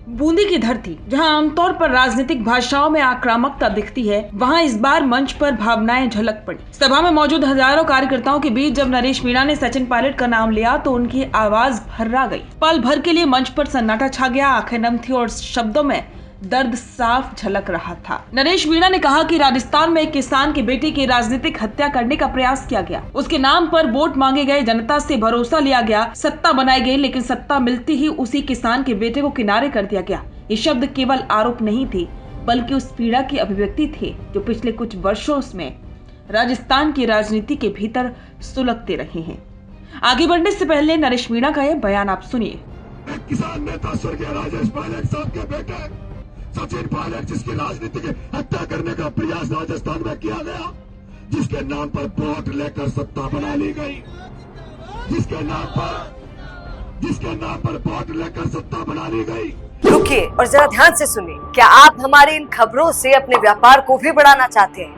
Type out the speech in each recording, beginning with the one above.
बूंदी की धरती, जहां आमतौर पर राजनीतिक भाषाओं में आक्रामकता दिखती है, वहां इस बार मंच पर भावनाएं झलक पड़ी। सभा में मौजूद हजारों कार्यकर्ताओं के बीच जब नरेश मीणा ने सचिन पायलट का नाम लिया तो उनकी आवाज भर्रा गई। पल भर के लिए मंच पर सन्नाटा छा गया, आंखें नम थी और शब्दों में दर्द साफ झलक रहा था। नरेश मीणा ने कहा कि राजस्थान में एक किसान के बेटे की राजनीतिक हत्या करने का प्रयास किया गया, उसके नाम पर वोट मांगे गए, जनता से भरोसा लिया गया, सत्ता बनाई गई, लेकिन सत्ता मिलती ही उसी किसान के बेटे को किनारे कर दिया गया। ये शब्द केवल आरोप नहीं थे, बल्कि उस पीड़ा की अभिव्यक्ति थे जो पिछले कुछ वर्षों में राजस्थान की राजनीति के भीतर सुलगते रहे हैं। आगे बढ़ने से पहले नरेश मीणा का यह बयान आप सुनिए। किसान नेता स्वर्गीय राजेश पायलट साहब के बेटे सचिन पायलट, जिसकी राजनीति की हत्या करने का प्रयास राजस्थान में किया गया, जिसके नाम पर वोट लेकर सत्ता बना ली गई, जिसके नाम पर वोट लेकर सत्ता बना ली गई। रुकिए और जरा ध्यान से सुनिए। क्या आप हमारी इन खबरों से अपने व्यापार को भी बढ़ाना चाहते हैं?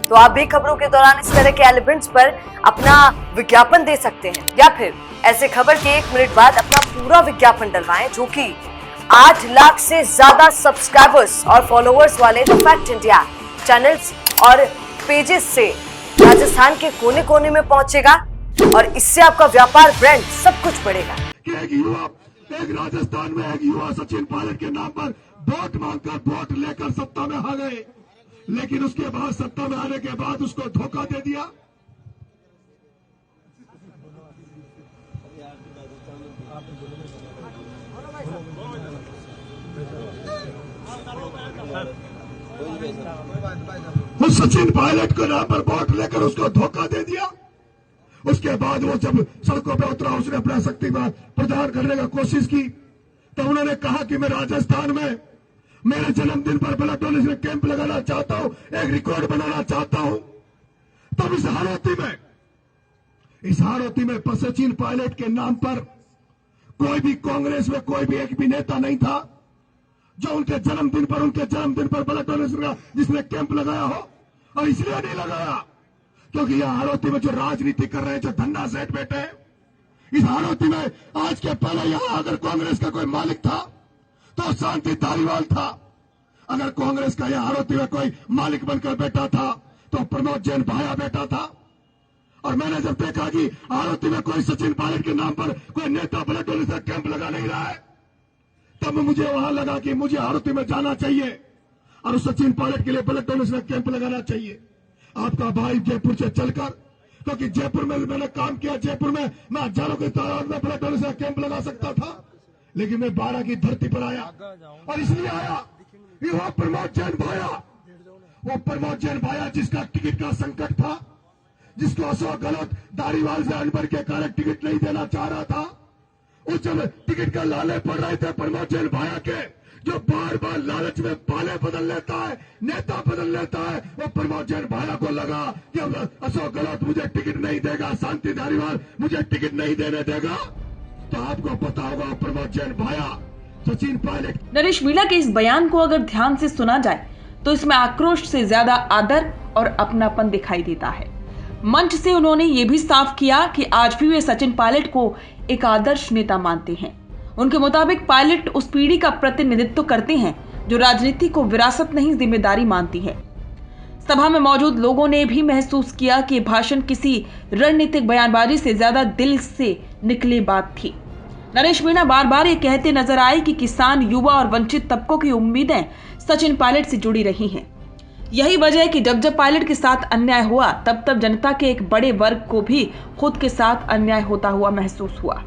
तो आप भी खबरों के दौरान इस तरह के एलिमेंट्स पर अपना विज्ञापन दे सकते हैं, या फिर ऐसे खबर के 1 मिनट बाद अपना पूरा विज्ञापन डलवाएं, जो कि 8 लाख से ज्यादा सब्सक्राइबर्स और फॉलोअर्स वाले द फैक्ट इंडिया चैनल्स और पेजेस से राजस्थान के कोने कोने में पहुंचेगा और इससे आपका व्यापार, ब्रांड सब कुछ बढ़ेगा। एक राजस्थान में एक युवा सचिन पायलट के नाम पर वोट मांगकर वोट लेकर सत्ता में आ गए, लेकिन उसके बाद सत्ता में आने के बाद उसको धोखा दे दिया। उस सचिन पायलट के नाम पर वोट लेकर उसको धोखा दे दिया। उसके बाद वो जब सड़कों पे उतरा, उसने अपना शक्ति प्रदान करने का कोशिश की, तो उन्होंने कहा कि मैं राजस्थान में मेरे जन्मदिन पर ब्लड डोनेशन कैंप लगाना चाहता हूं, एक रिकॉर्ड बनाना चाहता हूं। तब इस हारोती में सचिन पायलट के नाम पर कोई भी कांग्रेस में कोई भी एक भी नेता नहीं था जो उनके जन्मदिन पर ब्लड डोनेशन का जिसने कैंप लगाया हो। और इसलिए नहीं लगाया क्योंकि यह हारोती में जो राजनीति कर रहे हैं, जो धन्ना सेठ बैठे हैं, इस हारोती में आज के पहले यहां अगर कांग्रेस का कोई मालिक था तो शांति धारीवाल था। अगर कांग्रेस का यह हारोती में कोई मालिक बनकर बैठा था तो प्रमोद जैन भाया बैठा था। और मैंने जब देखा कि हारोती में कोई सचिन पायलट के नाम पर कोई नेता ब्लड डोनेशन कैंप लगा नहीं रहा है, तब मुझे वहां लगा कि मुझे हारोती में जाना चाहिए और उस सचिन पायलट के लिए ब्लड डोनेशन कैंप लगाना चाहिए। आपका भाई जयपुर से चलकर, क्योंकि जयपुर में मैंने काम किया, जयपुर में मैं हजारों की तादाद में ब्लड डोनेशन कैंप लगा सकता था, लेकिन मैं 12 की धरती पर आया। और इसलिए आया कि वो प्रमोद जैन भाया जिसका टिकट का संकट था, जिसको अशोक गहलोत धारीवाल से अनबर के कारण टिकट नहीं देना चाह रहा था, उस जब टिकट का लाले पड़ रहे थे प्रमोद जैन भाया के, जो बार बार लालच में पाले बदल लेता है, नेता बदल लेता है, वो प्रमोद जैन भाया को लगा कि अशोक गहलोत मुझे टिकट नहीं देगा, शांति धारीवाल मुझे टिकट नहीं देने देगा। तो आपको पता होगा प्रमोद जैन भाया सचिन पायलट। नरेश मीणा के इस बयान को अगर ध्यान से सुना जाए तो इसमें आक्रोश से ज्यादा आदर और अपनापन दिखाई देता है। मंच से उन्होंने ये भी साफ किया कि आज भी वे सचिन पायलट को एक आदर्श नेता मानते हैं। उनके मुताबिक पायलट उस पीढ़ी का प्रतिनिधित्व करते हैं जो राजनीति को विरासत नहीं जिम्मेदारी मानती है। सभा में मौजूद लोगों ने भी महसूस किया कि भाषण किसी रणनीतिक बयानबाजी से ज्यादा दिल से निकली बात थी। नरेश मीणा बार बार ये कहते नजर आए कि किसान, युवा और वंचित तबकों की उम्मीदें सचिन पायलट से जुड़ी रही हैं। यही वजह है कि जब जब पायलट के साथ अन्याय हुआ तब तब जनता के एक बड़े वर्ग को भी खुद के साथ अन्याय होता हुआ महसूस हुआ।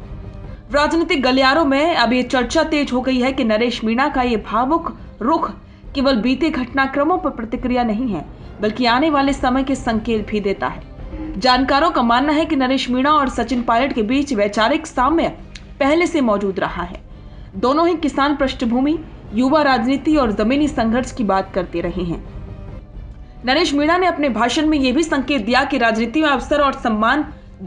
राजनीतिक गलियारों में अब ये चर्चा तेज हो गई है कि नरेश मीणा का ये भावुक रुख केवल बीते घटनाक्रमों पर प्रतिक्रिया नहीं है, बल्कि आने वाले समय के संकेत भी देता है। जानकारों का मानना है कि नरेश मीणा और सचिन पायलट के बीच वैचारिक साम्य पहले से मौजूद रहा है। दोनों ही किसान पृष्ठभूमि, युवा राजनीति और जमीनी संघर्ष की बात करते रहे हैं। नरेश मीणा ने अपने भाषण में यह भी संकेत दिया कि राजनीति में अवसर और सम्मान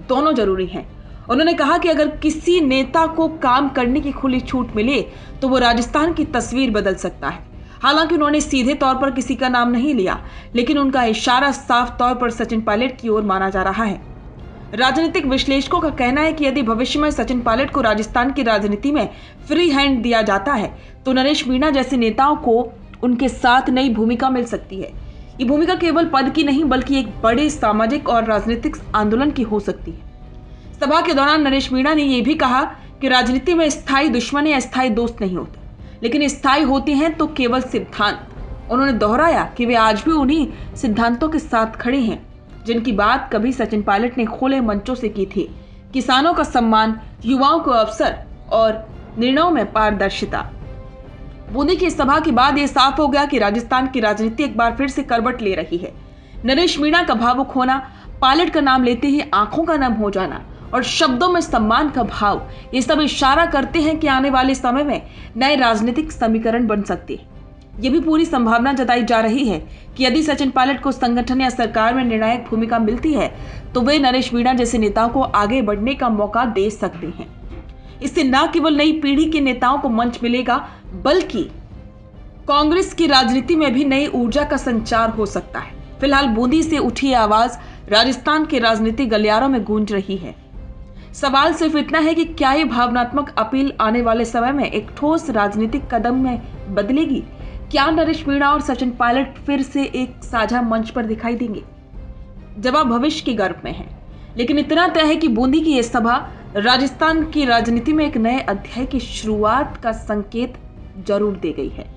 दोनों जरूरी हैं। उन्होंने कहा कि अगर किसी नेता को काम करने की खुली छूट मिले तो वो राजस्थान की तस्वीर बदल सकता है। हालांकि उन्होंने सीधे तौर पर किसी का नाम नहीं लिया, लेकिन उनका इशारा साफ तौर पर सचिन पायलट की ओर माना जा रहा है। राजनीतिक विश्लेषकों का कहना है कि यदि भविष्य में सचिन पायलट को राजस्थान की राजनीति में फ्री हैंड दिया जाता है तो नरेश मीणा जैसे नेताओं को उनके साथ नई भूमिका मिल सकती है। ये भूमिका केवल पद की नहीं बल्कि एक बड़े सामाजिक और राजनीतिक आंदोलन की हो सकती है। सभा के दौरान नरेश मीणा ने यह भी कहा कि राजनीति में स्थायी दुश्मन या स्थायी दोस्त नहीं होते, लेकिन स्थायी होते हैं तो केवल सिद्धांत। उन्होंने दोहराया कि वे आज भी उन्हीं सिद्धांतों के साथ खड़े हैं जिनकी बात कभी सचिन पायलट ने खुले मंचों से की थी। किसानों का सम्मान, युवाओं को अवसर और निर्णयों में पारदर्शिता। बूंदी की सभा के बाद यह साफ हो गया कि राजस्थान की राजनीति एक बार फिर से करवट ले रही है। नरेश मीणा का भावुक होना, पायलट का नाम लेते ही आंखों का नम हो जाना और शब्दों में सम्मान का भाव, ये सब इशारा करते हैं कि आने वाले समय में नए राजनीतिक समीकरण बन सकते हैं। ये भी पूरी संभावना जताई जा रही है कि यदि सचिन पायलट को संगठन या सरकार में निर्णायक भूमिका मिलती है तो वे नरेश मीणा जैसे नेताओं को आगे बढ़ने का मौका दे सकते हैं। इससे न केवल नई पीढ़ी के नेताओं को मंच मिलेगा बल्कि कांग्रेस की राजनीति में भी नई ऊर्जा का संचार हो सकता है। फिलहाल बूंदी से उठी आवाज राजस्थान के राजनीतिक गलियारों में गूंज रही है। सवाल सिर्फ इतना है कि क्या ये भावनात्मक अपील आने वाले समय में एक ठोस राजनीतिक कदम में बदलेगी? क्या नरेश मीणा और सचिन पायलट फिर से एक साझा मंच पर दिखाई देंगे? जवाब भविष्य के गर्भ में है, लेकिन इतना तय है कि बूंदी की यह सभा राजस्थान की राजनीति में एक नए अध्याय की शुरुआत का संकेत जरूर दे गई है।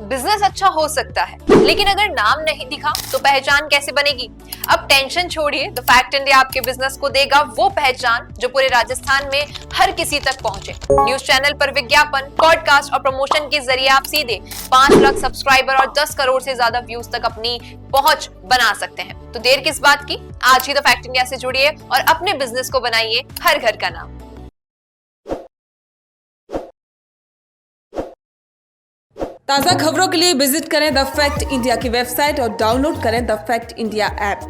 बिजनेस अच्छा हो सकता है, लेकिन अगर नाम नहीं दिखा तो पहचान कैसे बनेगी? अब टेंशन छोड़िए, द फैक्ट इंडिया आपके बिजनेस को देगा वो पहचान जो पूरे राजस्थान में हर किसी तक पहुंचे। न्यूज चैनल पर विज्ञापन, पॉडकास्ट और प्रमोशन के जरिए आप सीधे 5 लाख सब्सक्राइबर और 10 करोड़ से ज्यादा व्यूज तक अपनी पहुंच बना सकते हैं। तो देर किस बात की, आज ही द फैक्ट इंडिया से जुड़िए और अपने बिजनेस को बनाइए हर घर का नाम। ताज़ा खबरों के लिए विजिट करें द फैक्ट इंडिया की वेबसाइट और डाउनलोड करें द फैक्ट इंडिया ऐप।